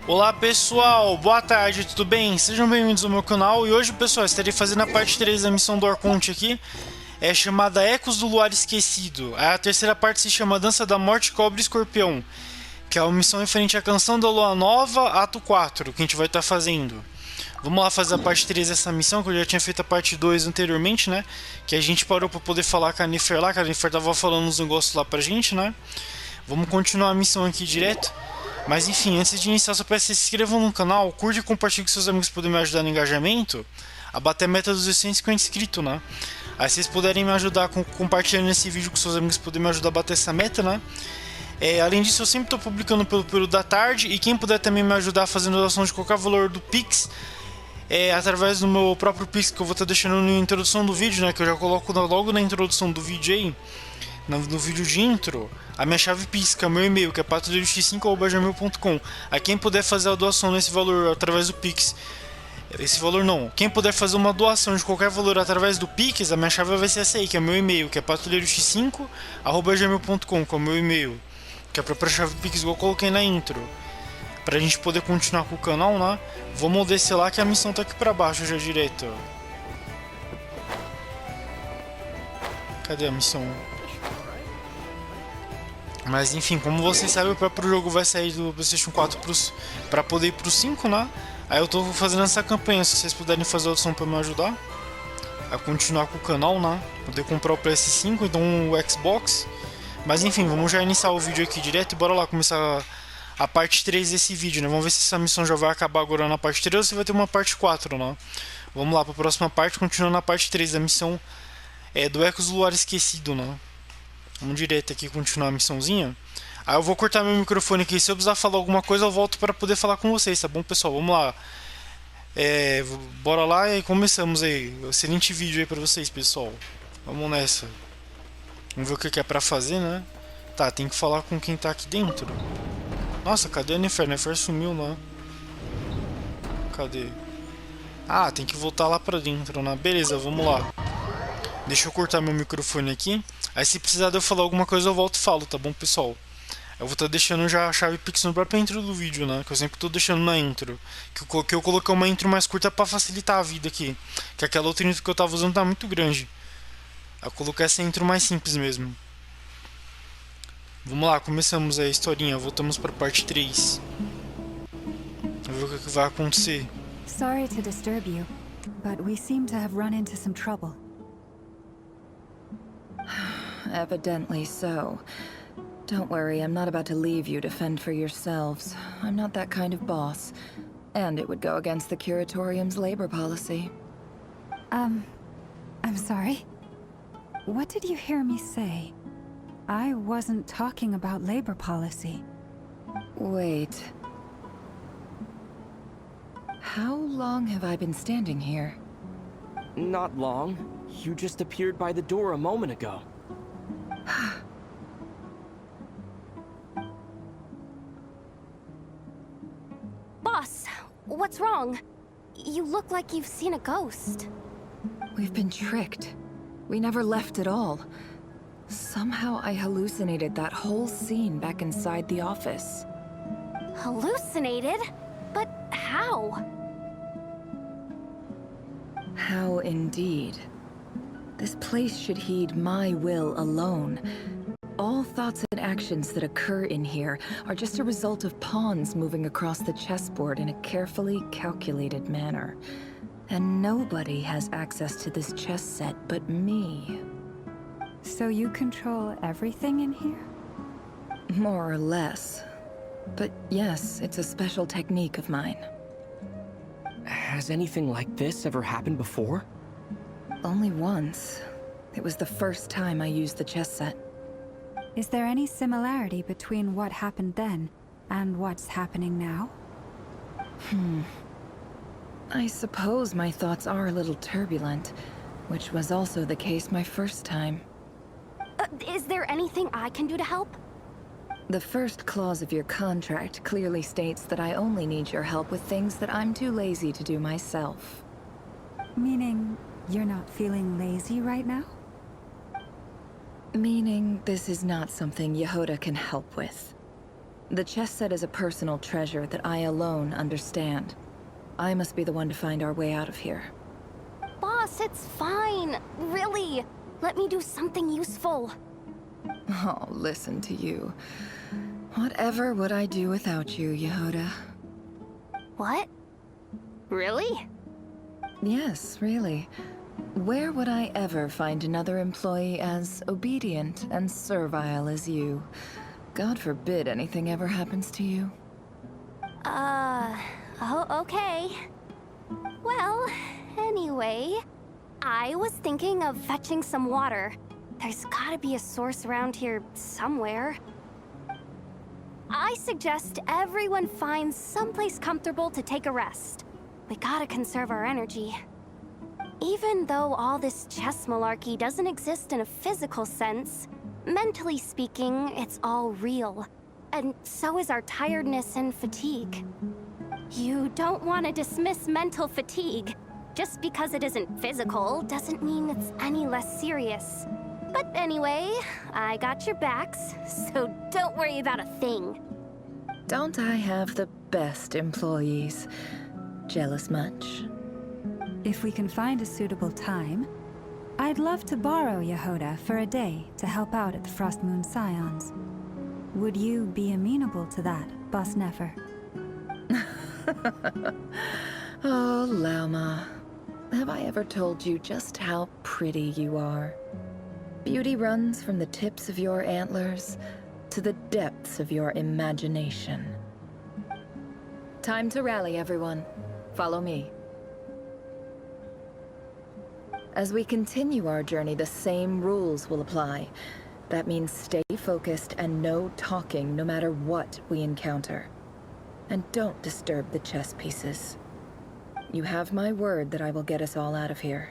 Olá pessoal, boa tarde, tudo bem? Sejam bem-vindos ao meu canal e hoje, pessoal, estarei fazendo a parte 3 da missão do Arconte aqui, chamada Ecos do Luar Esquecido. A terceira parte se chama Dança da Morte Cobra Escorpião, que é uma missão referente à Canção da Lua Nova, ato 4, que a gente vai estar fazendo. Vamos lá fazer a parte 3 dessa missão, que eu já tinha feito a parte 2 anteriormente, né? Que a gente parou para poder falar com a Nefer lá, que a Nefer tava falando uns negócios lá pra gente, né? Vamos continuar a missão aqui direto. Mas enfim, antes de iniciar, só peço que se inscrevam no canal, curte e compartilhe com seus amigos para poder me ajudar no engajamento, a bater a meta dos 150 inscritos, né? Aí vocês puderem me ajudar compartilhando esse vídeo com seus amigos para poder me ajudar a bater essa meta, né? Além disso, eu sempre estou publicando pelo período da tarde, e quem puder também me ajudar fazendo doação de qualquer valor do Pix, através do meu próprio Pix, que eu vou estar deixando na introdução do vídeo, né? Que eu já coloco logo na introdução do vídeo aí, no vídeo de intro, a minha chave Pix, que é o meu e-mail, que é patrulheiro5@gmail.com. A quem puder fazer a doação nesse valor através do Pix, esse valor não, quem puder fazer uma doação de qualquer valor através do Pix, a minha chave vai ser essa aí, que é o meu e-mail, que é patrulheiro5@gmail.com, que é o meu e-mail, que é a própria chave Pix, igual eu coloquei na intro, pra gente poder continuar com o canal, né? Vamos descer lá que a missão tá aqui pra baixo já direto. Cadê a missão? Mas enfim, como vocês sabem, o próprio jogo vai sair do PlayStation 4 para poder ir pro 5, né? Aí eu tô fazendo essa campanha, se vocês puderem fazer a opção para me ajudar a continuar com o canal, né? Poder comprar o PS5, então o Xbox. Mas enfim, vamos já iniciar o vídeo aqui direto e bora lá começar a parte 3 desse vídeo, né? Vamos ver se essa missão já vai acabar agora na parte 3 ou se vai ter uma parte 4, né? Vamos lá para a próxima parte, continuando na parte 3 da missão do Ecos do Luar Esquecido, né? Vamos direto aqui continuar a missãozinha. Aí eu vou cortar meu microfone aqui. Se eu precisar falar alguma coisa, eu volto para poder falar com vocês, tá bom, pessoal? Vamos lá. Bora lá e começamos aí. Excelente vídeo aí para vocês, pessoal. Vamos nessa. Vamos ver o que é para fazer, né? Tá, tem que falar com quem tá aqui dentro. Nossa, cadê a Nefer? A Nefer sumiu, né? Cadê? Ah, tem que voltar lá pra dentro, né? Beleza, vamos lá. Deixa eu cortar meu microfone aqui. Aí se precisar de eu falar alguma coisa eu volto e falo, tá bom, pessoal? Eu vou estar deixando já a chave Pix no próprio intro do vídeo, né? Que eu sempre tô deixando na intro. Que eu coloquei uma intro mais curta pra facilitar a vida aqui. Que aquela outra intro que eu tava usando tá muito grande. Eu coloquei essa intro mais simples mesmo. Vamos lá, começamos a historinha. Voltamos pra parte 3. Vamos ver o que vai acontecer. Sorry to disturb you, but we seem to have run into some trouble. Evidently so. Don't worry, I'm not about to leave you to fend for yourselves. I'm not that kind of boss. And it would go against the Curatorium's labor policy. I'm sorry? What did you hear me say? I wasn't talking about labor policy. Wait. How long have I been standing here? Not long. You just appeared by the door a moment ago. Boss, what's wrong? You look like you've seen a ghost. We've been tricked. We never left at all. Somehow I hallucinated that whole scene back inside the office. Hallucinated? But how? How indeed. This place should heed my will alone. All thoughts and actions that occur in here are just a result of pawns moving across the chessboard in a carefully calculated manner. And nobody has access to this chess set but me. So you control everything in here? More or less. But yes, it's a special technique of mine. Has anything like this ever happened before? Only once. It was the first time I used the chess set. Is there any similarity between what happened then and what's happening now? I suppose my thoughts are a little turbulent, which was also the case my first time. Is there anything I can do to help? The first clause of your contract clearly states that I only need your help with things that I'm too lazy to do myself. Meaning, you're not feeling lazy right now? Meaning, this is not something Yehoda can help with. The chess set is a personal treasure that I alone understand. I must be the one to find our way out of here. Boss, it's fine. Really. Let me do something useful. Oh, listen to you. Whatever would I do without you, Yehuda? What? Really? Yes, really. Where would I ever find another employee as obedient and servile as you? God forbid anything ever happens to you. Oh, okay. Well, anyway, I was thinking of fetching some water. There's gotta be a source around here somewhere. I suggest everyone finds someplace comfortable to take a rest. We gotta conserve our energy. Even though all this chess malarkey doesn't exist in a physical sense, mentally speaking, it's all real. And so is our tiredness and fatigue. You don't want to dismiss mental fatigue. Just because it isn't physical doesn't mean it's any less serious. But anyway, I got your backs, so don't worry about a thing. Don't I have the best employees? Jealous much? If we can find a suitable time, I'd love to borrow Yehuda for a day to help out at the Frost Moon Scions. Would you be amenable to that, Boss Nefer? Oh, Lauma. Have I ever told you just how pretty you are? Beauty runs from the tips of your antlers to the depths of your imagination. Time to rally, everyone. Follow me. As we continue our journey, the same rules will apply. That means stay focused and no talking no matter what we encounter. And don't disturb the chess pieces. You have my word that I will get us all out of here.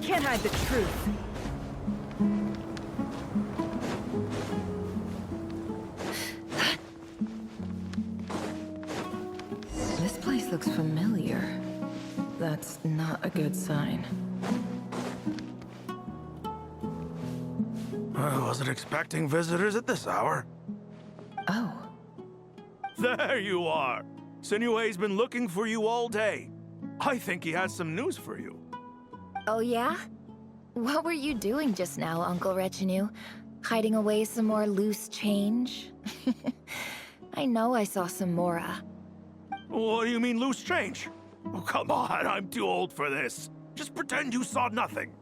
Can't hide the truth. This place looks familiar. That's not a good sign. I wasn't expecting visitors at this hour. Oh. There you are! Sinue's been looking for you all day. I think he has some news for you. Oh yeah? What were you doing just now, Uncle Retinue? Hiding away some more loose change? I know I saw some Mora. What do you mean loose change? Oh, come on, I'm too old for this. Just pretend you saw nothing.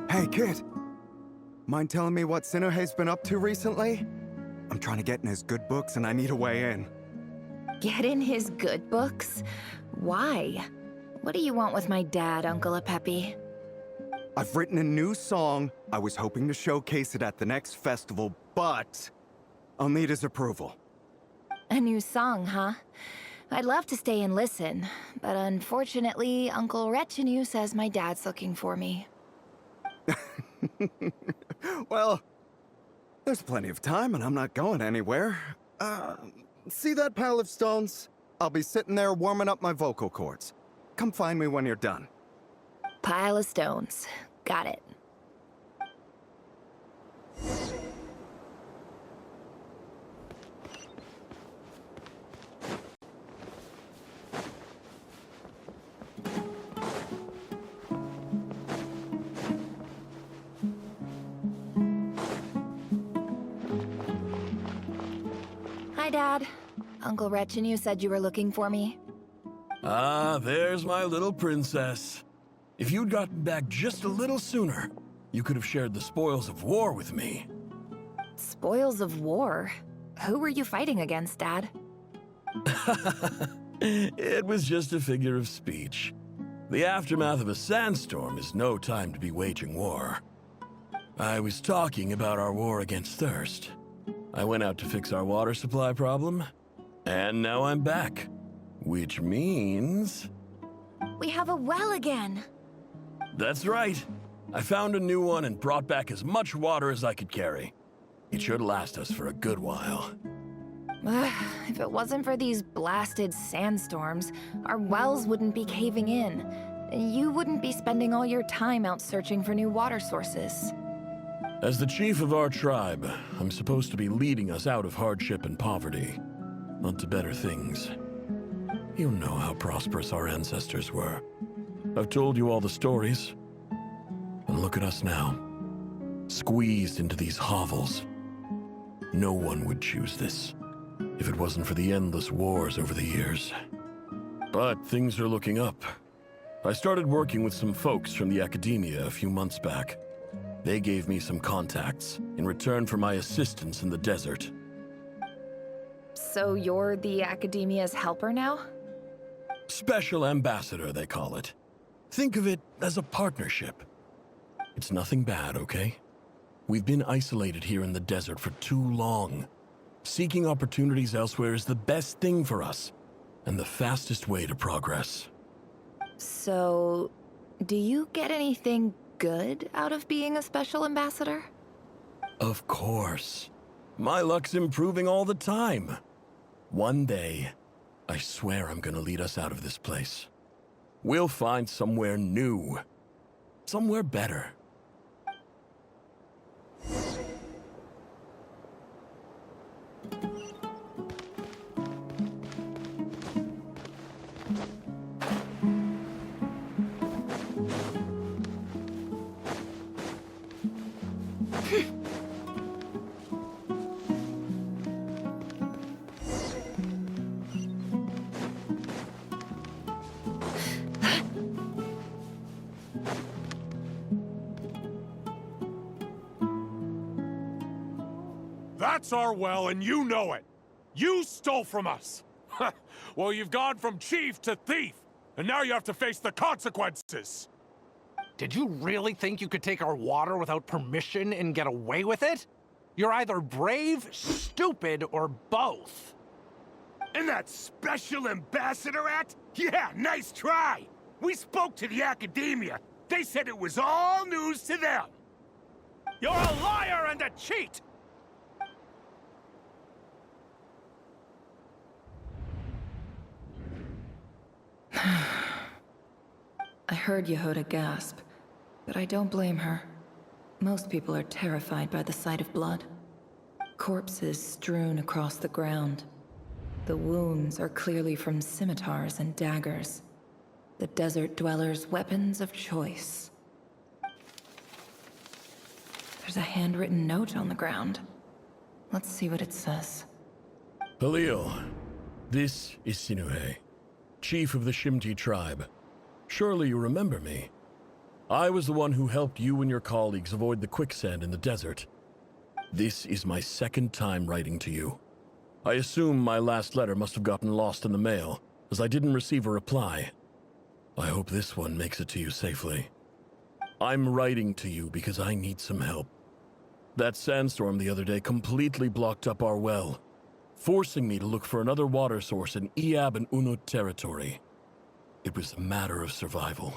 Hey, kid. Mind telling me what Sinuhe's been up to recently? I'm trying to get in his good books and I need a way in. Get in his good books? Why? What do you want with my dad, Uncle Apepi? I've written a new song. I was hoping to showcase it at the next festival, but I'll need his approval. A new song, huh? I'd love to stay and listen, but unfortunately, Uncle Retinue says my dad's looking for me. Well, there's plenty of time and I'm not going anywhere. See that pile of stones? I'll be sitting there warming up my vocal cords. Come find me when you're done. Pile of stones. Got it. Hi, Dad. Uncle Retinue said you were looking for me. Ah, there's my little princess. If you'd gotten back just a little sooner, you could have shared the spoils of war with me. Spoils of war? Who were you fighting against, Dad? It was just a figure of speech. The aftermath of a sandstorm is no time to be waging war. I was talking about our war against thirst. I went out to fix our water supply problem, and now I'm back. Which means... We have a well again! That's right. I found a new one and brought back as much water as I could carry. It should last us for a good while. If it wasn't for these blasted sandstorms, our wells wouldn't be caving in. You wouldn't be spending all your time out searching for new water sources. As the chief of our tribe, I'm supposed to be leading us out of hardship and poverty, not to better things. You know how prosperous our ancestors were. I've told you all the stories. And look at us now, squeezed into these hovels. No one would choose this, if it wasn't for the endless wars over the years. But things are looking up. I started working with some folks from the academia a few months back. They gave me some contacts in return for my assistance in the desert. So you're the academia's helper now? Special ambassador, they call it. Think of it as a partnership. It's nothing bad, okay? We've been isolated here in the desert for too long. Seeking opportunities elsewhere is the best thing for us, and the fastest way to progress. So, do you get anything good out of being a special ambassador? Of course. My luck's improving all the time. One day, I swear I'm gonna lead us out of this place. We'll find somewhere new. Somewhere better. That's our well, and you know it. You stole from us. Well, you've gone from chief to thief, and now you have to face the consequences. Did you really think you could take our water without permission and get away with it? You're either brave, stupid, or both. And that Special Ambassador Act? Yeah, nice try. We spoke to the academia. They said it was all news to them. You're a liar and a cheat! I heard Yehuda gasp, but I don't blame her. Most people are terrified by the sight of blood. Corpses strewn across the ground. The wounds are clearly from scimitars and daggers. The desert dwellers' weapons of choice. There's a handwritten note on the ground. Let's see what it says. Halil, this is Sinuhe, chief of the Shimti tribe. Surely you remember me. I was the one who helped you and your colleagues avoid the quicksand in the desert. This is my second time writing to you. I assume my last letter must have gotten lost in the mail, as I didn't receive a reply. I hope this one makes it to you safely. I'm writing to you because I need some help. That sandstorm the other day completely blocked up our well, forcing me to look for another water source in Iab and Unut territory. It was a matter of survival.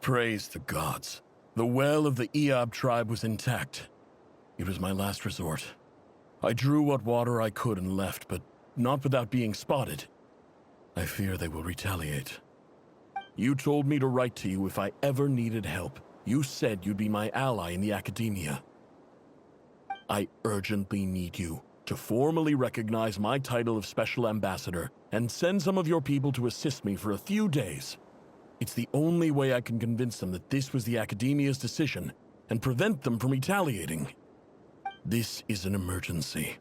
Praise the gods. The well of the Iab tribe was intact. It was my last resort. I drew what water I could and left, but not without being spotted. I fear they will retaliate. You told me to write to you if I ever needed help. You said you'd be my ally in the academia. I urgently need you to formally recognize my title of Special Ambassador and send some of your people to assist me for a few days. It's the only way I can convince them that this was the academia's decision and prevent them from retaliating. This is an emergency.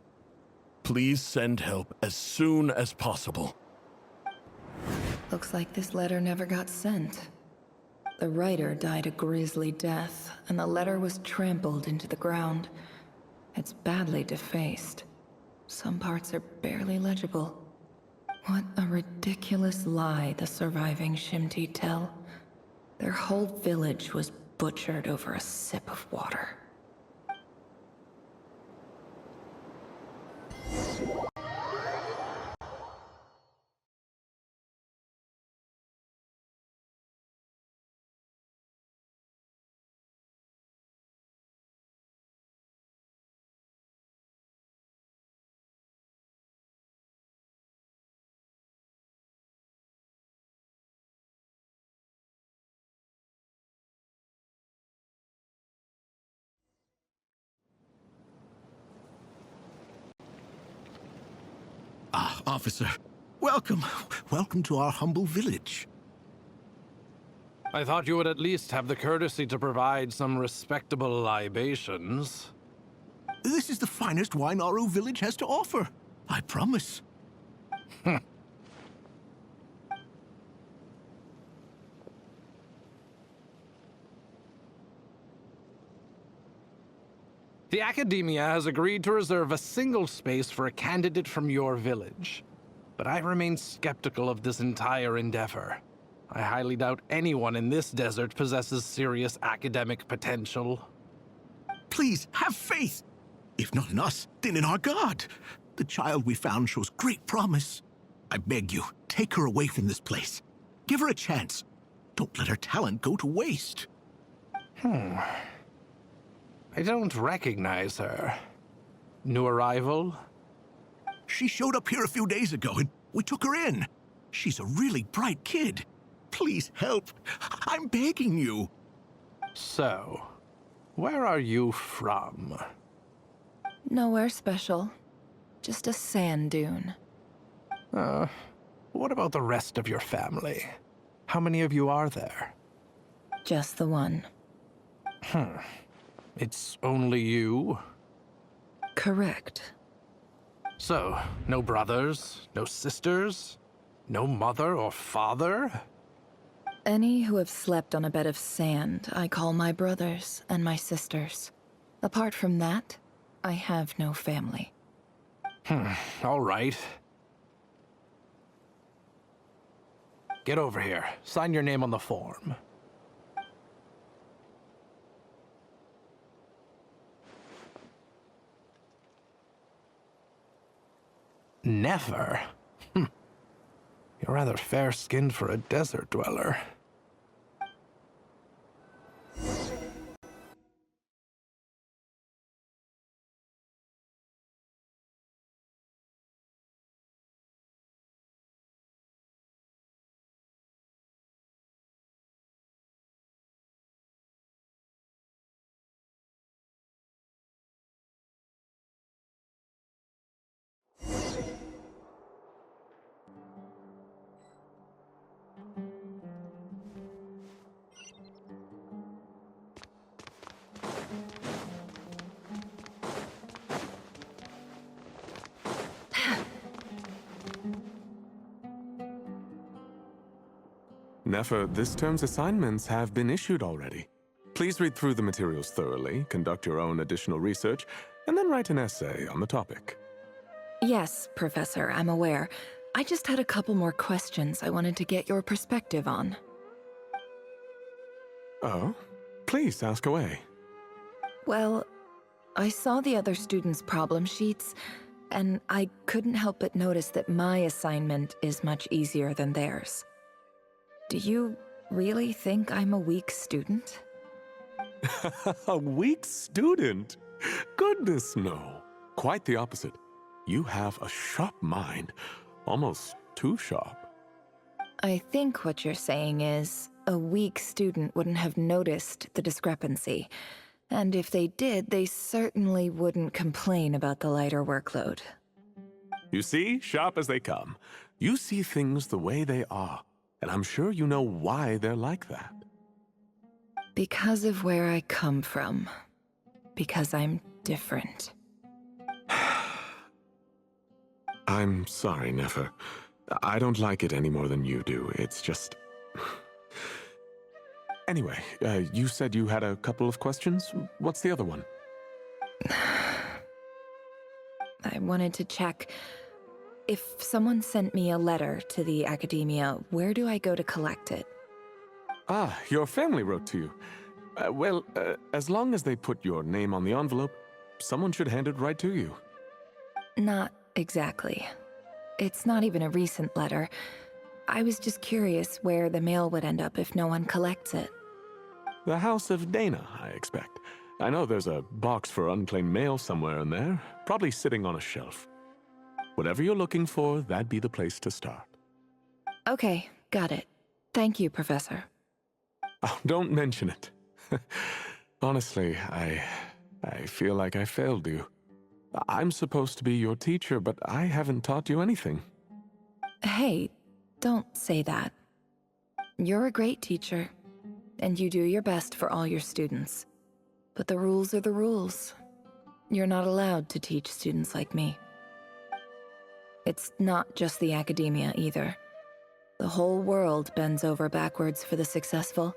Please send help as soon as possible. Looks like this letter never got sent. The writer died a grisly death, and the letter was trampled into the ground. It's badly defaced. Some parts are barely legible. What a ridiculous lie the surviving Shimti tell. Their whole village was butchered over a sip of water. Ah, officer. Welcome. Welcome to our humble village. I thought you would at least have the courtesy to provide some respectable libations. This is the finest wine our village has to offer. I promise. The Academia has agreed to reserve a single space for a candidate from your village. But I remain skeptical of this entire endeavor. I highly doubt anyone in this desert possesses serious academic potential. Please, have faith. If not in us, then in our God. The child we found shows great promise. I beg you, take her away from this place. Give her a chance. Don't let her talent go to waste. I don't recognize her. New arrival? She showed up here a few days ago and we took her in. She's a really bright kid. Please help. I'm begging you. So, where are you from? Nowhere special. Just a sand dune. What about the rest of your family? How many of you are there? Just the one. It's only you? Correct. So, no brothers, no sisters, no mother or father? Any who have slept on a bed of sand, I call my brothers and my sisters. Apart from that, I have no family. All right. Get over here. Sign your name on the form. Never? You're rather fair-skinned for a desert dweller. Nefer, this term's assignments have been issued already. Please read through the materials thoroughly, conduct your own additional research, and then write an essay on the topic. Yes, Professor, I'm aware. I just had a couple more questions I wanted to get your perspective on. Oh? Please ask away. Well, I saw the other students' problem sheets, and I couldn't help but notice that my assignment is much easier than theirs. Do you really think I'm a weak student? A weak student? Goodness, no. Quite the opposite. You have a sharp mind, almost too sharp. I think what you're saying is, a weak student wouldn't have noticed the discrepancy. And if they did, they certainly wouldn't complain about the lighter workload. You see, sharp as they come. You see things the way they are, and I'm sure you know why they're like that. Because of where I come from. Because I'm different. I'm sorry, Nefer. I don't like it any more than you do. It's just... Anyway, you said you had a couple of questions? What's the other one? I wanted to check. If someone sent me a letter to the academia, where do I go to collect it? Ah, your family wrote to you. Well, as long as they put your name on the envelope, someone should hand it right to you. Not exactly. It's not even a recent letter. I was just curious where the mail would end up if no one collects it. The House of Dana, I expect. I know there's a box for unclaimed mail somewhere in there, probably sitting on a shelf. Whatever you're looking for, that'd be the place to start. Okay, got it. Thank you, Professor. Oh, don't mention it. Honestly, I feel like I failed you. I'm supposed to be your teacher, but I haven't taught you anything. Hey, don't say that. You're a great teacher, and you do your best for all your students. But the rules are the rules. You're not allowed to teach students like me. It's not just the academia either. The whole world bends over backwards for the successful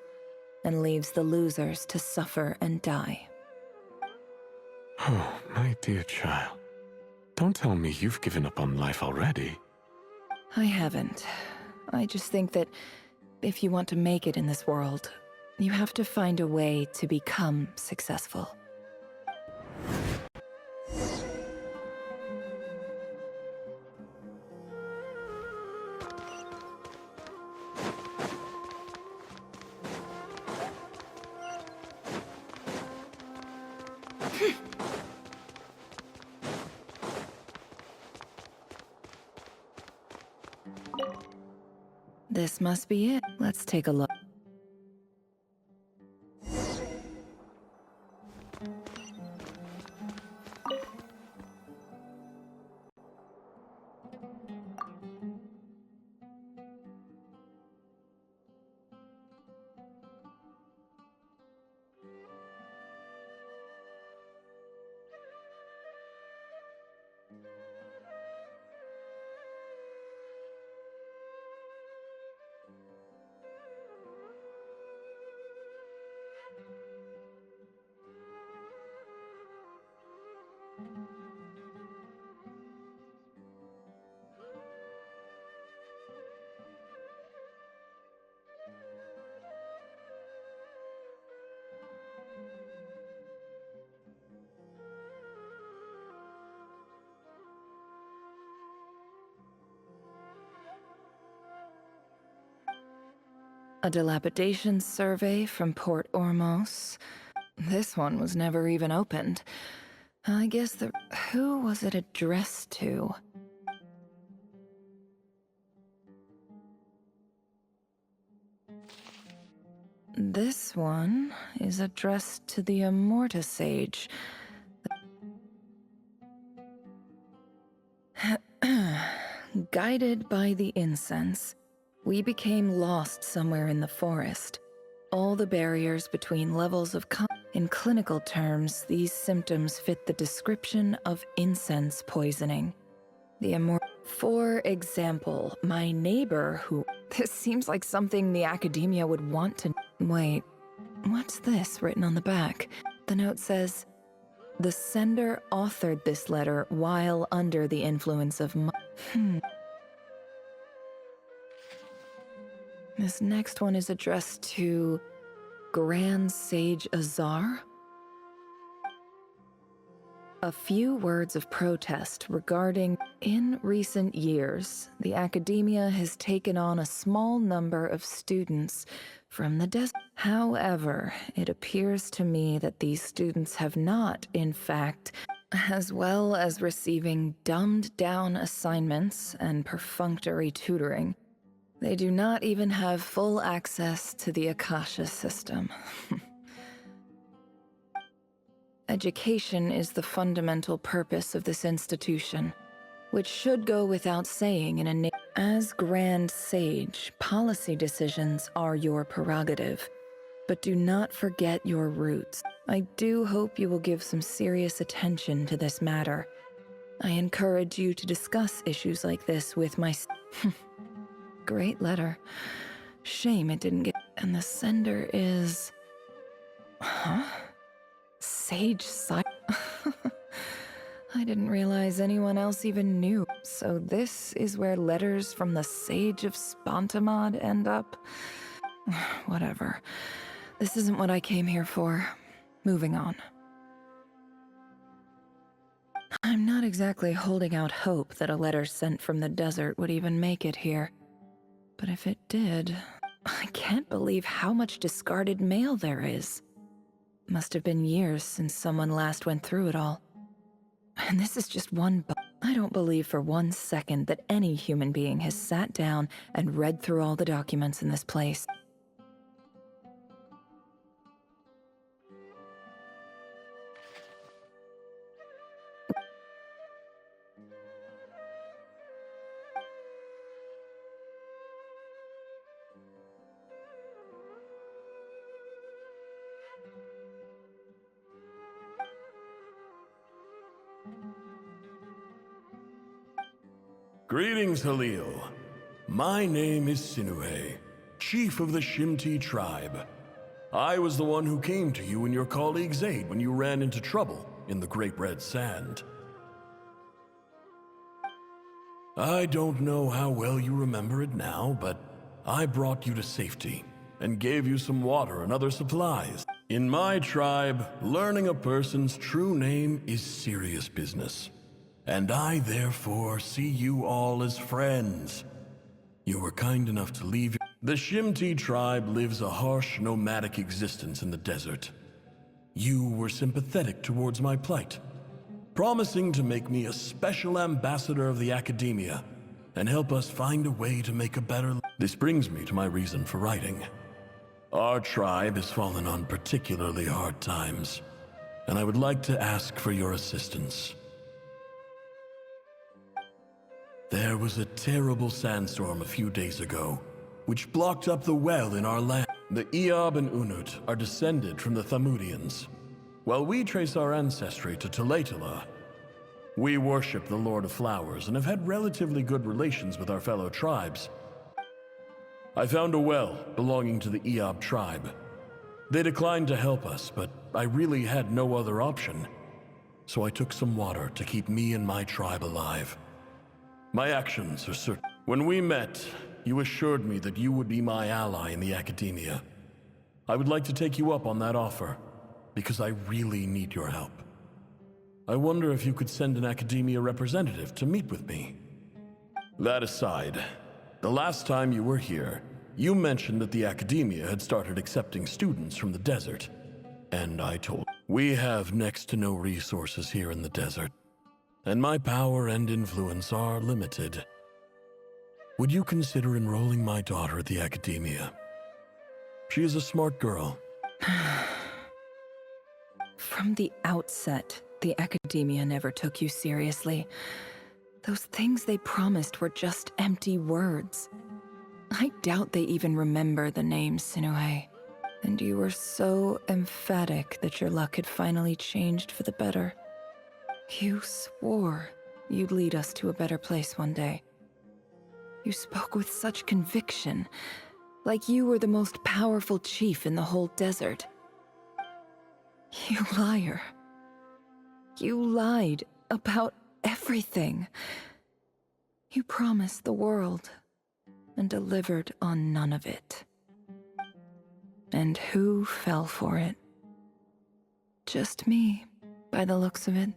and leaves the losers to suffer and die. Oh, my dear child. Don't tell me you've given up on life already. I haven't. I just think that if you want to make it in this world, you have to find a way to become successful. This must be it. Let's take a look. A dilapidation survey from Port Ormos. This one was never even opened. I guess who was it addressed to? This one is addressed to the Immorta Sage. Guided by the incense, we became lost somewhere in the forest. All the barriers between levels of in clinical terms, these symptoms fit the description of incense poisoning. For example, my neighbor who... This seems like something the academia would want to... Wait, what's this written on the back? The note says, the sender authored this letter while under the influence of... This next one is addressed to Grand Sage Azar. A few words of protest regarding, in recent years, the academia has taken on a small number of students from the desert. However, it appears to me that these students have not, in fact, as well as receiving dumbed-down assignments and perfunctory tutoring, they do not even have full access to the Akasha system. Education is the fundamental purpose of this institution, which should go without saying in a As Grand Sage, policy decisions are your prerogative, but do not forget your roots. I do hope you will give some serious attention to this matter. I encourage you to discuss issues like this with my... Great letter. Shame it didn't get... And the sender is... Huh? Sage Side... I didn't realize anyone else even knew. So this is where letters from the Sage of Spontamod end up? Whatever. This isn't what I came here for. Moving on. I'm not exactly holding out hope that a letter sent from the desert would even make it here. But if it did, I can't believe how much discarded mail there is. Must have been years since someone last went through it all. And this is just one I don't believe for 1 second that any human being has sat down and read through all the documents in this place. Greetings, Halil. My name is Sinuhe, chief of the Shimti tribe. I was the one who came to you and your colleague's aid when you ran into trouble in the Great Red Sand. I don't know how well you remember it now, but I brought you to safety and gave you some water and other supplies. In my tribe, learning a person's true name is serious business. And I therefore see you all as friends. You were kind enough to leave. The Shimti tribe lives a harsh, nomadic existence in the desert. You were sympathetic towards my plight, promising to make me a special ambassador of the academia and help us find a way to make a better life. This brings me to my reason for writing. Our tribe has fallen on particularly hard times, and I would like to ask for your assistance. There was a terrible sandstorm a few days ago, which blocked up the well in our land. The Eob and Unut are descended from the Thamudians, while we trace our ancestry to Tulatala. We worship the Lord of Flowers and have had relatively good relations with our fellow tribes. I found a well belonging to the Eob tribe. They declined to help us, but I really had no other option, so I took some water to keep me and my tribe alive. My actions are certain. When we met, you assured me that you would be my ally in the academia. I would like to take you up on that offer, because I really need your help. I wonder if you could send an academia representative to meet with me. That aside, the last time you were here, you mentioned that the academia had started accepting students from the desert, and I told you. We have next to no resources here in the desert, and my power and influence are limited. Would you consider enrolling my daughter at the academia? She is a smart girl. From the outset, the academia never took you seriously. Those things they promised were just empty words. I doubt they even remember the name Sinuhe. And you were so emphatic that your luck had finally changed for the better. You swore you'd lead us to a better place one day. You spoke with such conviction, like you were the most powerful chief in the whole desert. You liar. You lied about everything. You promised the world and delivered on none of it. And who fell for it? Just me, by the looks of it.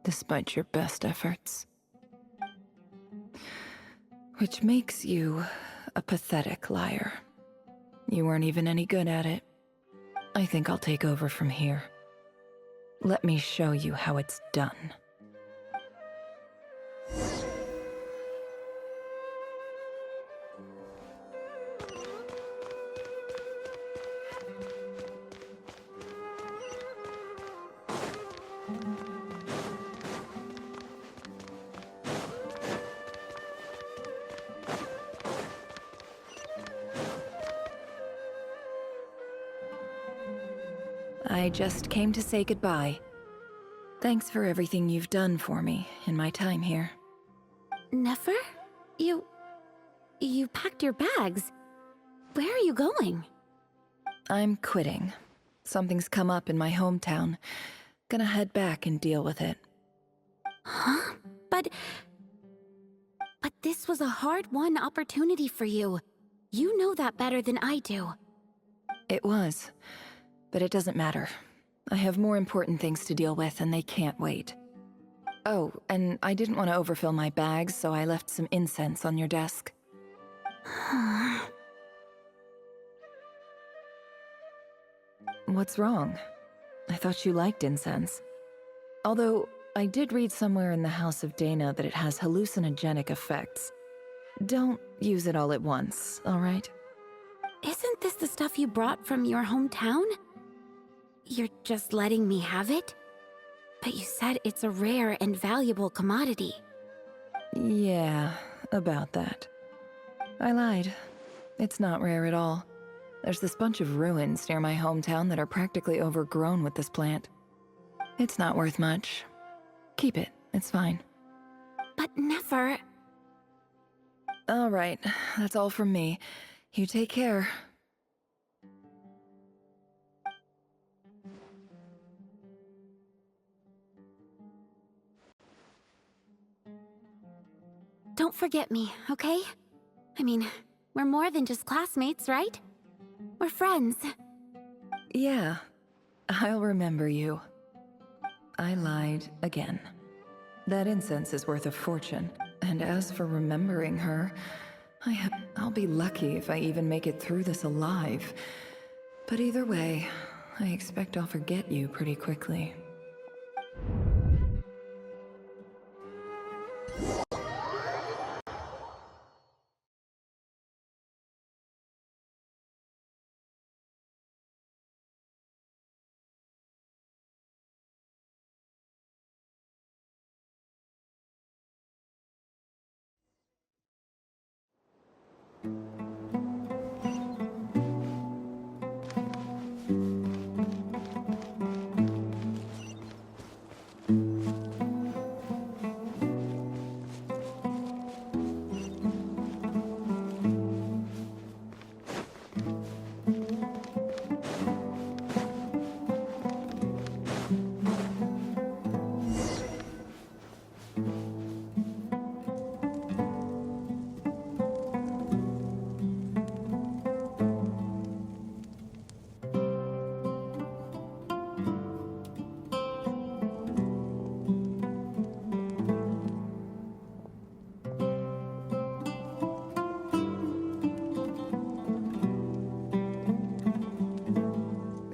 Despite your best efforts. Which makes you a pathetic liar. You weren't even any good at it. I think I'll take over from here. Let me show you how it's done. I just came to say goodbye. Thanks for everything you've done for me in my time here. Nefer? You packed your bags. Where are you going? I'm quitting. Something's come up in my hometown. Gonna head back and deal with it. Huh? But this was a hard-won opportunity for you. You know that better than I do. It was. But it doesn't matter. I have more important things to deal with, and they can't wait. Oh, and I didn't want to overfill my bags, so I left some incense on your desk. What's wrong? I thought you liked incense. Although, I did read somewhere in the House of Dana that it has hallucinogenic effects. Don't use it all at once, alright? Isn't this the stuff you brought from your hometown? You're just letting me have it? But you said it's a rare and valuable commodity. Yeah, about that. I lied. It's not rare at all. There's this bunch of ruins near my hometown that are practically overgrown with this plant. It's not worth much. Keep it, it's fine. But Nefer... Alright, that's all from me. You take care. Don't forget me, okay? I mean, we're more than just classmates, right? We're friends. Yeah, I'll remember you. I lied again. That incense is worth a fortune, and as for remembering her, I'll be lucky if I even make it through this alive. But either way, I expect I'll forget you pretty quickly.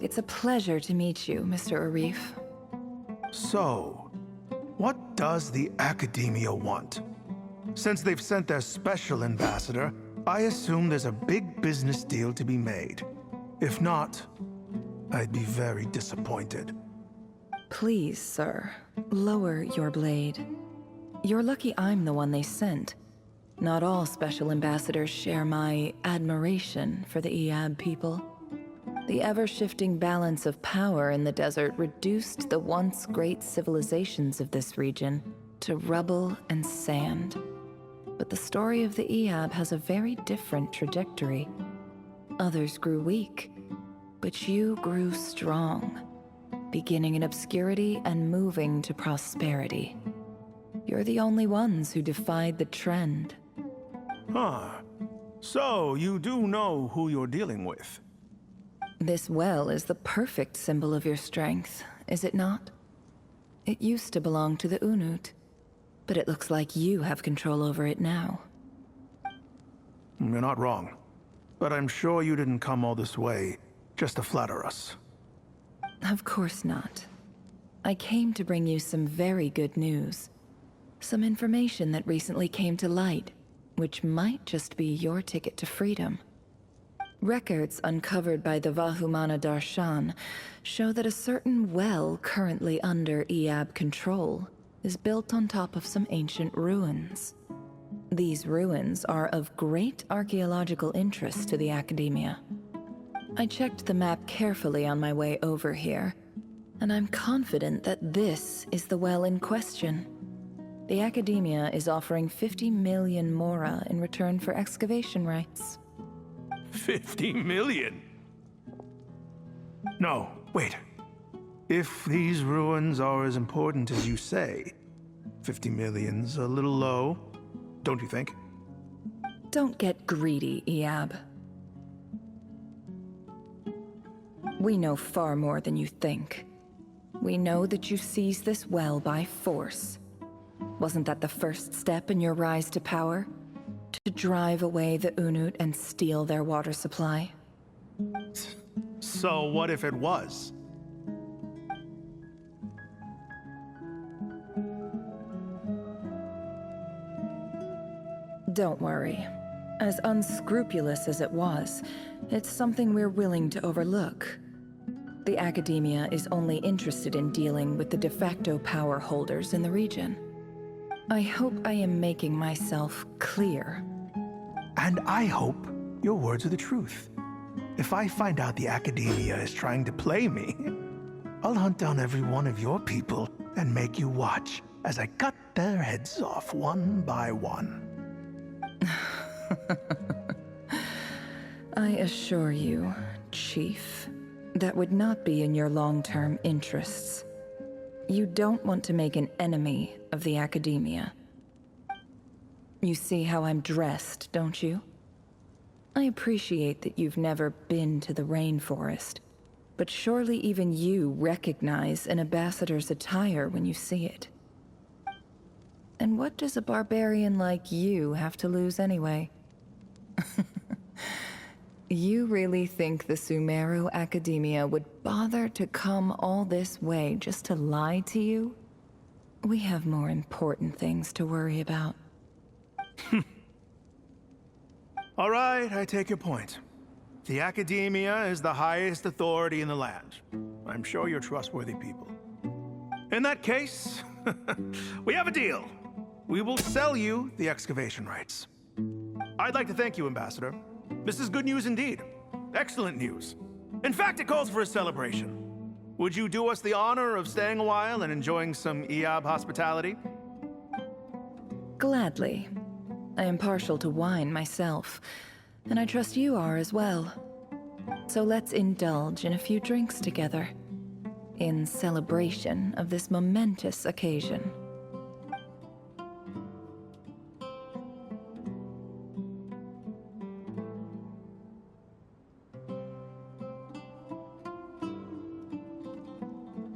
It's a pleasure to meet you, Mr. Arif. So, what does the Academia want? Since they've sent their special ambassador, I assume there's a big business deal to be made. If not, I'd be very disappointed. Please, sir, lower your blade. You're lucky I'm the one they sent. Not all special ambassadors share my admiration for the Iab people. The ever-shifting balance of power in the desert reduced the once great civilizations of this region to rubble and sand. But the story of the Iab has a very different trajectory. Others grew weak, but you grew strong, beginning in obscurity and moving to prosperity. You're the only ones who defied the trend. Huh. So, you do know who you're dealing with? This well is the perfect symbol of your strength, is it not? It used to belong to the Unut, but it looks like you have control over it now. You're not wrong. But I'm sure you didn't come all this way just to flatter us. Of course not. I came to bring you some very good news. Some information that recently came to light, which might just be your ticket to freedom. Records uncovered by the Vahumana Darshan show that a certain well currently under Iab control is built on top of some ancient ruins. These ruins are of great archaeological interest to the Academia. I checked the map carefully on my way over here, and I'm confident that this is the well in question. The Academia is offering 50 million mora in return for excavation rights. 50 million? No, wait. If these ruins are as important as you say, 50 million's a little low, don't you think? Don't get greedy, Iab. We know far more than you think. We know that you seized this well by force. Wasn't that the first step in your rise to power? To drive away the Unut and steal their water supply? So what if it was? Don't worry. As unscrupulous as it was, it's something we're willing to overlook. The Academia is only interested in dealing with the de facto power holders in the region. I hope I am making myself clear. And I hope your words are the truth. If I find out the Academia is trying to play me, I'll hunt down every one of your people and make you watch as I cut their heads off one by one. I assure you, Chief, that would not be in your long-term interests. You don't want to make an enemy of the Academia. You see how I'm dressed, don't you? I appreciate that you've never been to the rainforest, but surely even you recognize an ambassador's attire when you see it. And what does a barbarian like you have to lose anyway? You really think the Sumeru Academia would bother to come all this way just to lie to you? We have more important things to worry about. All right, I take your point. The Academia is the highest authority in the land. I'm sure you're trustworthy people. In that case, we have a deal. We will sell you the excavation rights. I'd like to thank you, Ambassador. This is good news indeed. Excellent news. In fact, it calls for a celebration. Would you do us the honor of staying a while and enjoying some Iab hospitality? Gladly. I am partial to wine myself, and I trust you are as well. So let's indulge in a few drinks together, in celebration of this momentous occasion.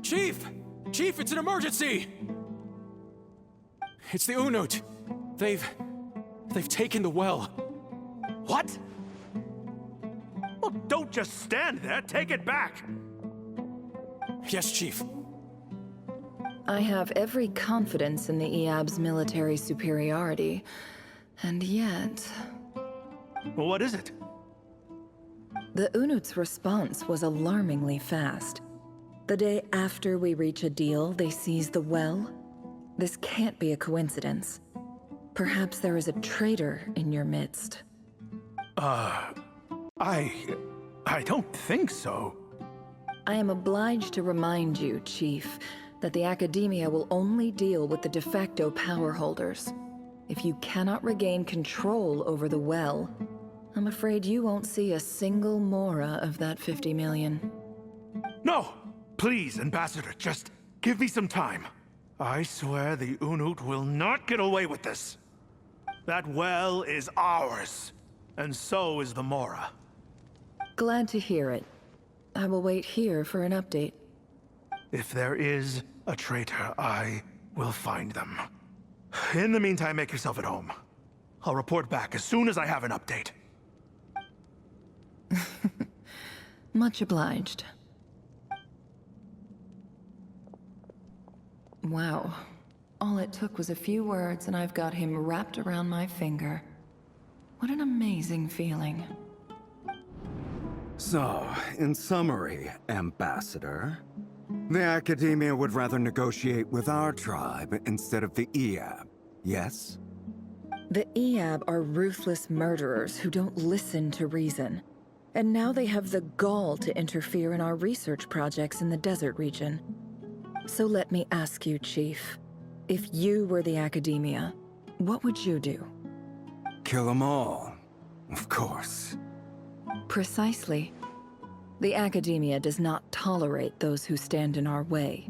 Chief! Chief, it's an emergency! It's the Unut. They've taken the well. What? Well, don't just stand there. Take it back. Yes, Chief. I have every confidence in the Iab's military superiority, and yet... Well, what is it? The Unut's response was alarmingly fast. The day after we reach a deal, they seize the well. This can't be a coincidence. Perhaps there is a traitor in your midst. I don't think so. I am obliged to remind you, Chief, that the Academia will only deal with the de facto power holders. If you cannot regain control over the well, I'm afraid you won't see a single mora of that 50 million. No! Please, Ambassador, just give me some time. I swear the Unut will not get away with this. That well is ours, and so is the mora. Glad to hear it. I will wait here for an update. If there is a traitor, I will find them. In the meantime, make yourself at home. I'll report back as soon as I have an update. Much obliged. Wow. All it took was a few words and I've got him wrapped around my finger. What an amazing feeling. So, in summary, Ambassador, the Academia would rather negotiate with our tribe instead of the Iab, yes? The Iab are ruthless murderers who don't listen to reason. And now they have the gall to interfere in our research projects in the desert region. So let me ask you, Chief. If you were the academia, what would you do? Kill them all. Of course. Precisely. The academia does not tolerate those who stand in our way.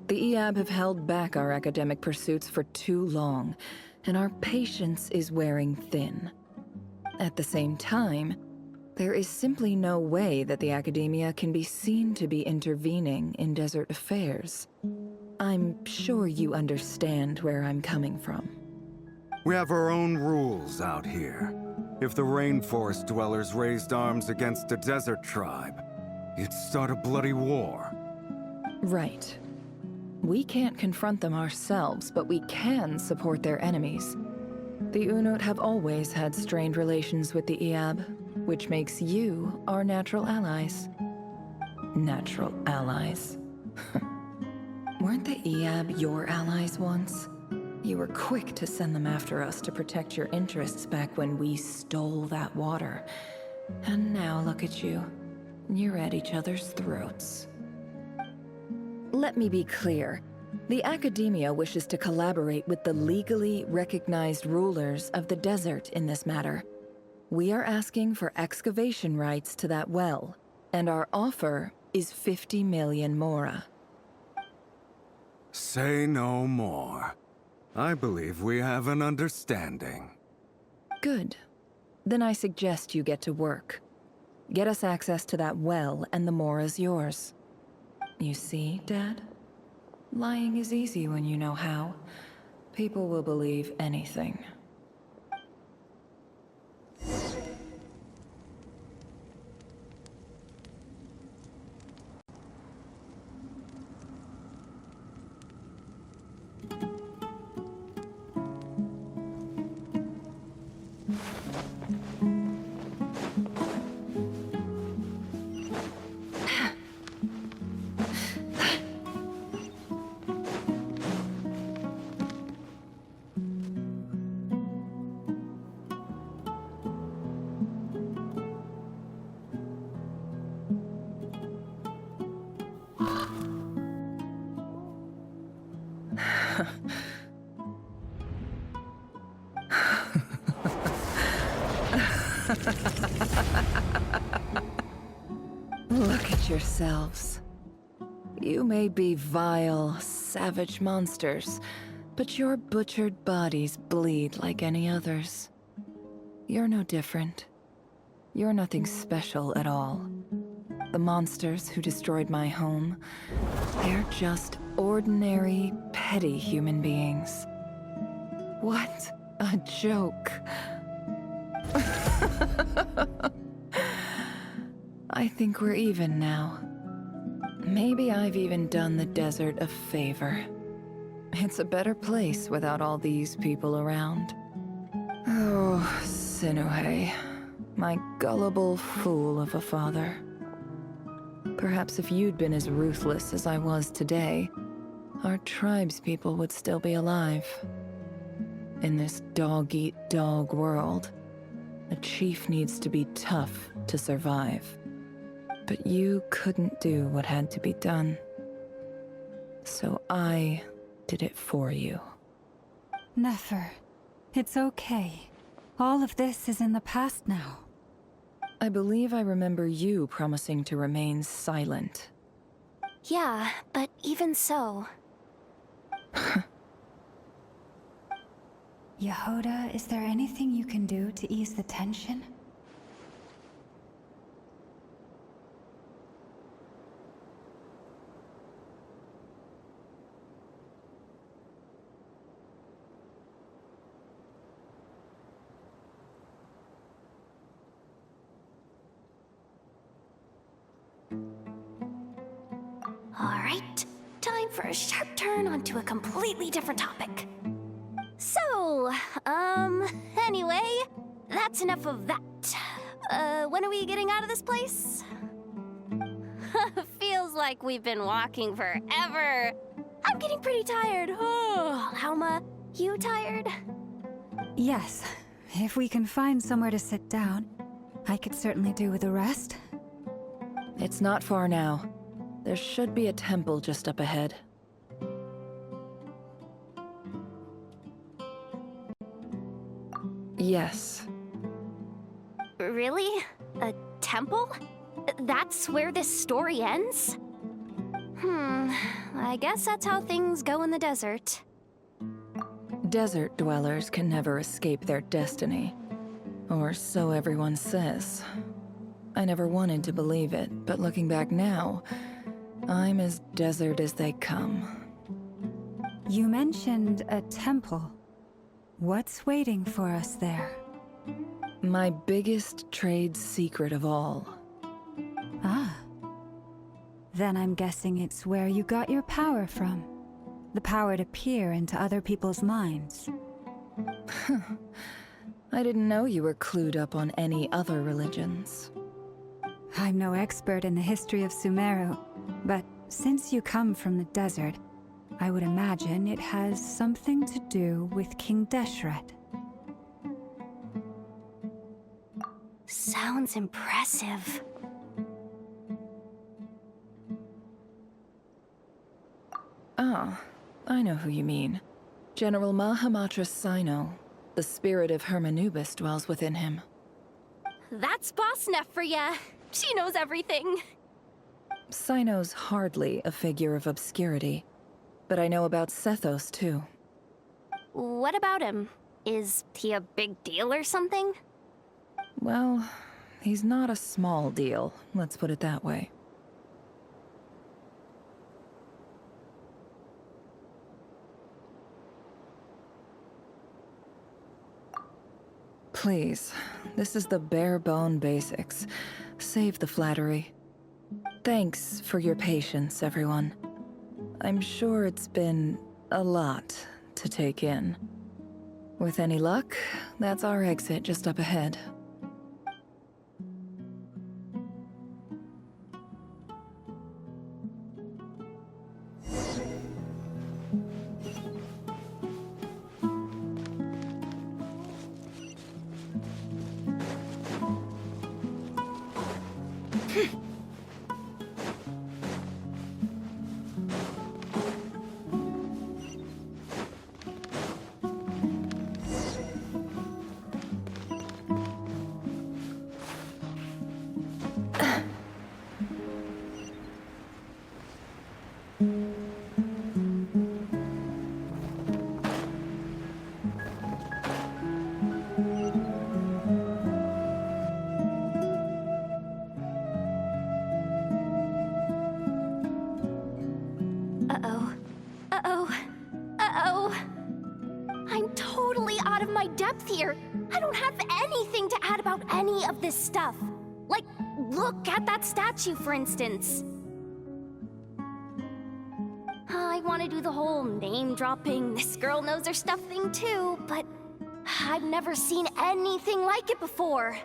The EAB have held back our academic pursuits for too long, and our patience is wearing thin. At the same time, there is simply no way that the academia can be seen to be intervening in desert affairs. I'm sure you understand where I'm coming from. We have our own rules out here. If the rainforest dwellers raised arms against a desert tribe, it'd start a bloody war. Right. We can't confront them ourselves, but we can support their enemies. The Unut have always had strained relations with the EAB, which makes you our natural allies. Natural allies? Weren't the EAB your allies once? You were quick to send them after us to protect your interests back when we stole that water. And now look at you. You're at each other's throats. Let me be clear. The academia wishes to collaborate with the legally recognized rulers of the desert in this matter. We are asking for excavation rights to that well, and our offer is 50 million mora. Say no more. I believe we have an understanding. Good. Then I suggest you get to work. Get us access to that well, and the mora's yours. You see, Dad? Lying is easy when you know how. People will believe anything. Look at yourselves. You may be vile, savage monsters, but your butchered bodies bleed like any others. You're no different. You're nothing special at all. The monsters who destroyed my home, they're just ordinary, petty human beings. What a joke. I think we're even now. Maybe I've even done the desert a favor. It's a better place without all these people around. Oh, Sinuhe, my gullible fool of a father. Perhaps if you'd been as ruthless as I was today, our tribespeople would still be alive. In this dog-eat-dog world, a chief needs to be tough to survive. But you couldn't do what had to be done. So I did it for you. Nefer, it's okay. All of this is in the past now. I believe I remember you promising to remain silent. Yeah, but even so... Yehoda, is there anything you can do to ease the tension? Alright, time for a sharp turn onto a completely different topic. So, anyway, that's enough of that. When are we getting out of this place? Feels like we've been walking forever. I'm getting pretty tired. Oh, Lauma, you tired? Yes, if we can find somewhere to sit down. I could certainly do with the rest. It's not far now. There should be a temple just up ahead. Yes. Really? A temple? That's where this story ends? I guess that's how things go in the desert. Desert dwellers can never escape their destiny. Or so everyone says. I never wanted to believe it, but looking back now, I'm as desert as they come. You mentioned a temple. What's waiting for us there? My biggest trade secret of all. Ah. Then I'm guessing it's where you got your power from. The power to peer into other people's minds. I didn't know you were clued up on any other religions. I'm no expert in the history of Sumeru, but since you come from the desert, I would imagine it has something to do with King Deshret. Sounds impressive. Ah, I know who you mean. General Mahamatra Sino. The spirit of Hermanubis dwells within him. That's Boss Neff for ya. She knows everything. Sino's hardly a figure of obscurity, but I know about Sethos too. What about him? Is he a big deal or something? Well, he's not a small deal, let's put it that way. Please, this is the bare-bone basics. Save the flattery. Thanks for your patience, everyone. I'm sure it's been a lot to take in. With any luck, that's our exit just up ahead. Here, I don't have anything to add about any of this stuff. Like, look at that statue, for instance. I want to do the whole name-dropping, this girl knows her stuff thing too, but I've never seen anything like it before.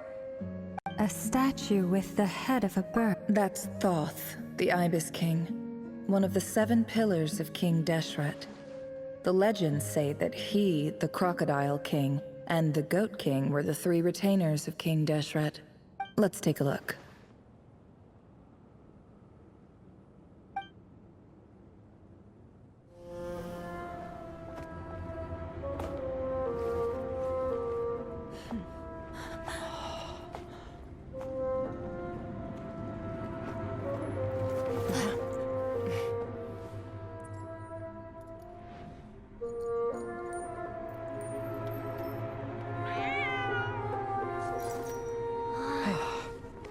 A statue with the head of a bird. That's Thoth, the Ibis King, one of the 7 pillars of King Deshret. The legends say that he, the Crocodile King, and the Goat King were the 3 retainers of King Deshret. Let's take a look.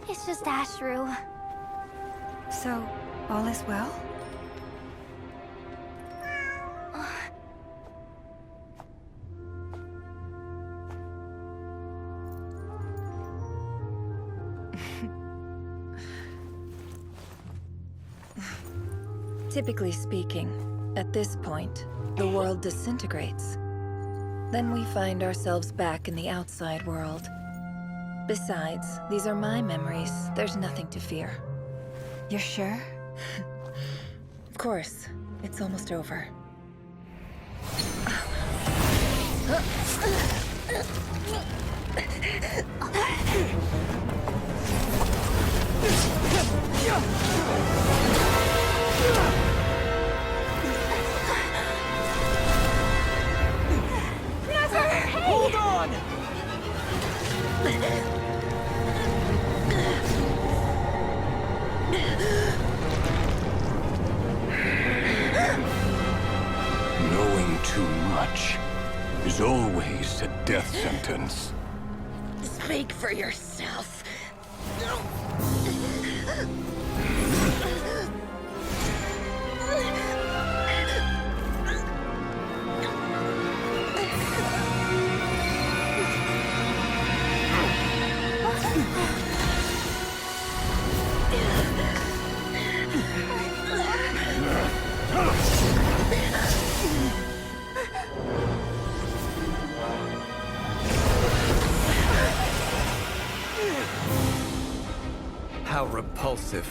It's just Ashru. So, all is well? Typically speaking, at this point, the world disintegrates. Then we find ourselves back in the outside world. Besides, these are my memories. There's nothing to fear. You're sure? Of course. It's almost over. Hold on! Knowing too much is always a death sentence. Speak for yourself. How repulsive.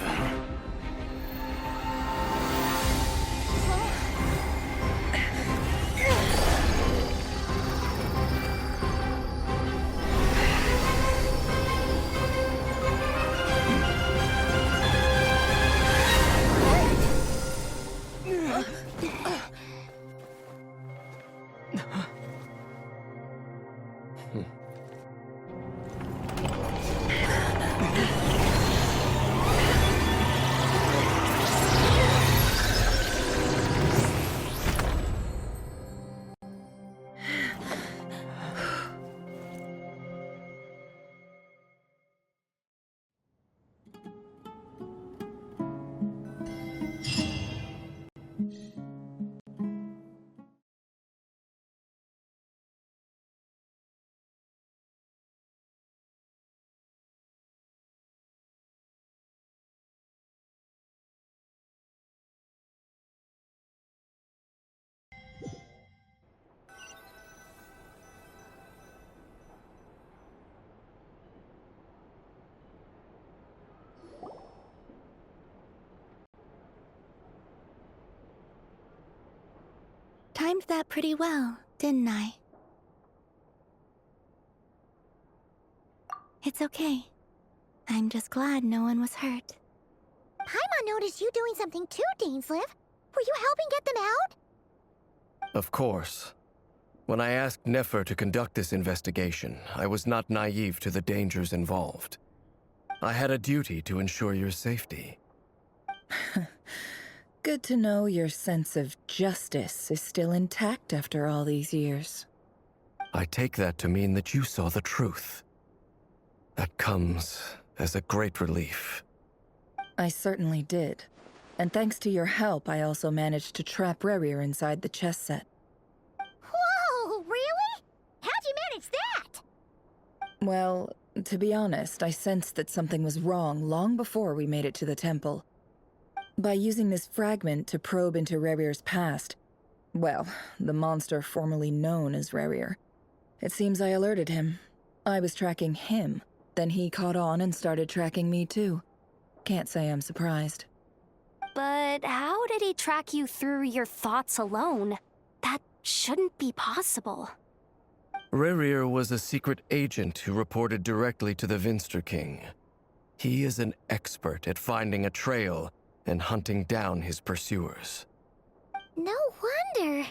Timed that pretty well, didn't I? It's okay. I'm just glad no one was hurt. Paimon noticed you doing something too, Dainsleif. Were you helping get them out? Of course. When I asked Nefer to conduct this investigation, I was not naive to the dangers involved. I had a duty to ensure your safety. Good to know your sense of justice is still intact after all these years. I take that to mean that you saw the truth. That comes as a great relief. I certainly did. And thanks to your help, I also managed to trap Rerir inside the chess set. Whoa, really? How'd you manage that? Well, to be honest, I sensed that something was wrong long before we made it to the temple. By using this fragment to probe into Rerir's past, well, the monster formerly known as Rerir, it seems I alerted him. I was tracking him, then he caught on and started tracking me too. Can't say I'm surprised. But how did he track you through your thoughts alone? That shouldn't be possible. Rerir was a secret agent who reported directly to the Vinster King. He is an expert at finding a trail and hunting down his pursuers. No wonder.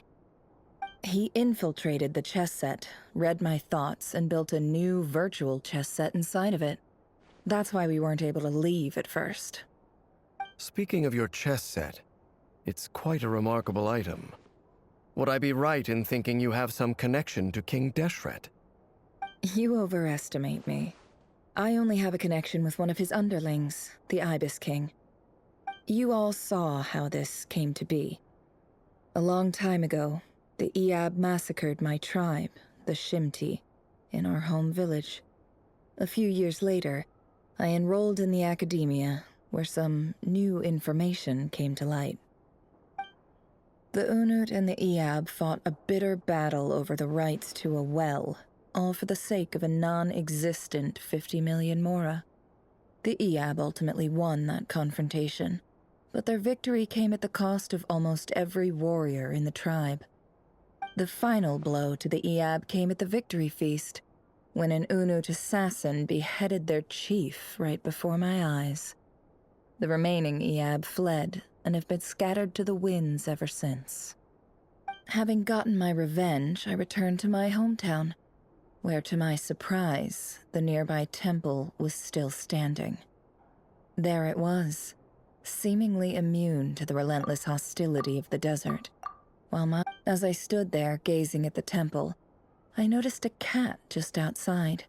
He infiltrated the chess set, read my thoughts, and built a new virtual chess set inside of it. That's why we weren't able to leave at first. Speaking of your chess set, it's quite a remarkable item. Would I be right in thinking you have some connection to King Deshret? You overestimate me. I only have a connection with one of his underlings, the Ibis King. You all saw how this came to be. A long time ago, the Eab massacred my tribe, the Shimti, in our home village. A few years later, I enrolled in the academia, where some new information came to light. The Unut and the Eab fought a bitter battle over the rights to a well, all for the sake of a non-existent 50 million Mora. The Eab ultimately won that confrontation, but their victory came at the cost of almost every warrior in the tribe. The final blow to the Eab came at the victory feast, when an Unut assassin beheaded their chief right before my eyes. The remaining Iab fled and have been scattered to the winds ever since. Having gotten my revenge, I returned to my hometown, where to my surprise, the nearby temple was still standing. There it was, seemingly immune to the relentless hostility of the desert. As I stood there gazing at the temple, I noticed a cat just outside.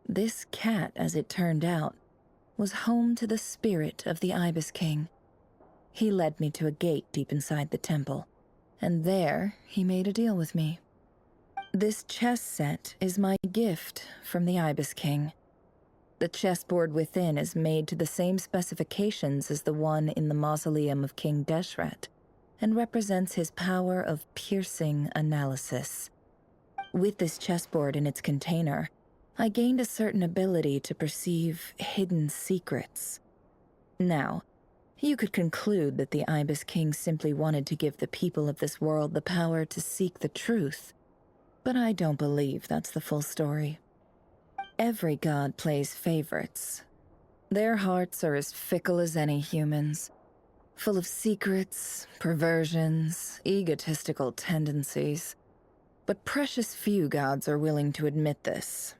This cat, as it turned out, was home to the spirit of the Ibis King. He led me to a gate deep inside the temple, and there he made a deal with me. This chess set is my gift from the Ibis King. The chessboard within is made to the same specifications as the one in the mausoleum of King Deshret, and represents his power of piercing analysis. With this chessboard in its container, I gained a certain ability to perceive hidden secrets. Now, you could conclude that the Ibis King simply wanted to give the people of this world the power to seek the truth, but I don't believe that's the full story. Every god plays favorites. Their hearts are as fickle as any human's, full of secrets, perversions, egotistical tendencies. But precious few gods are willing to admit this.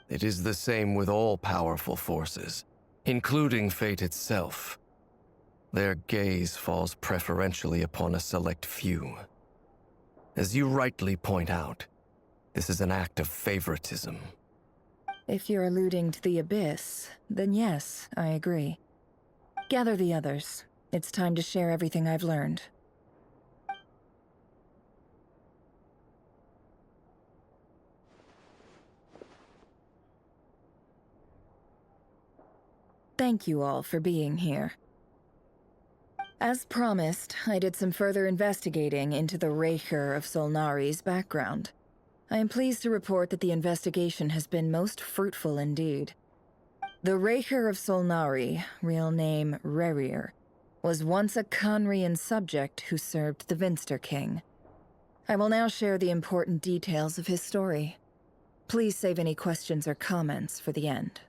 It is the same with all powerful forces, including fate itself. Their gaze falls preferentially upon a select few. As you rightly point out, this is an act of favoritism. If you're alluding to the Abyss, then yes, I agree. Gather the others. It's time to share everything I've learned. Thank you all for being here. As promised, I did some further investigating into the Rerir of Solnari's background. I am pleased to report that the investigation has been most fruitful indeed. The Rerir of Solnari, real name Rerir, was once a Conrian subject who served the Vinster King. I will now share the important details of his story. Please save any questions or comments for the end.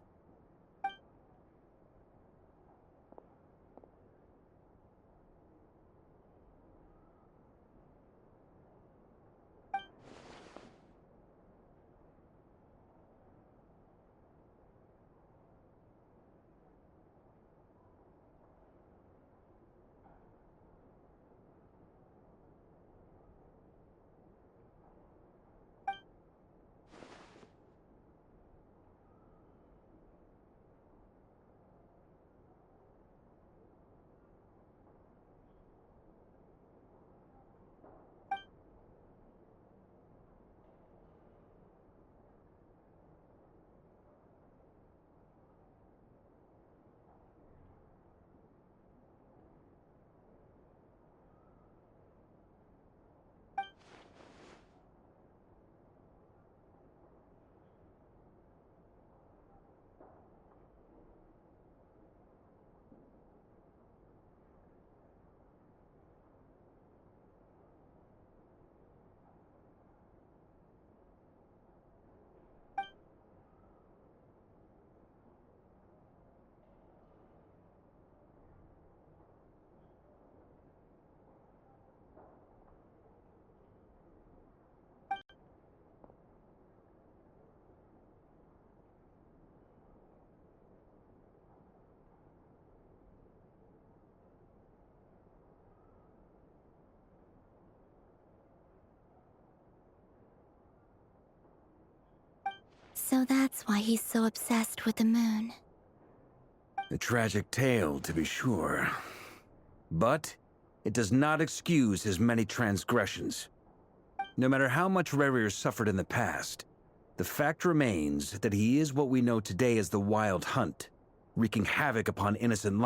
So that's why he's so obsessed with the moon. A tragic tale, to be sure. But it does not excuse his many transgressions. No matter how much Rerir suffered in the past, the fact remains that he is what we know today as the Wild Hunt, wreaking havoc upon innocent lives.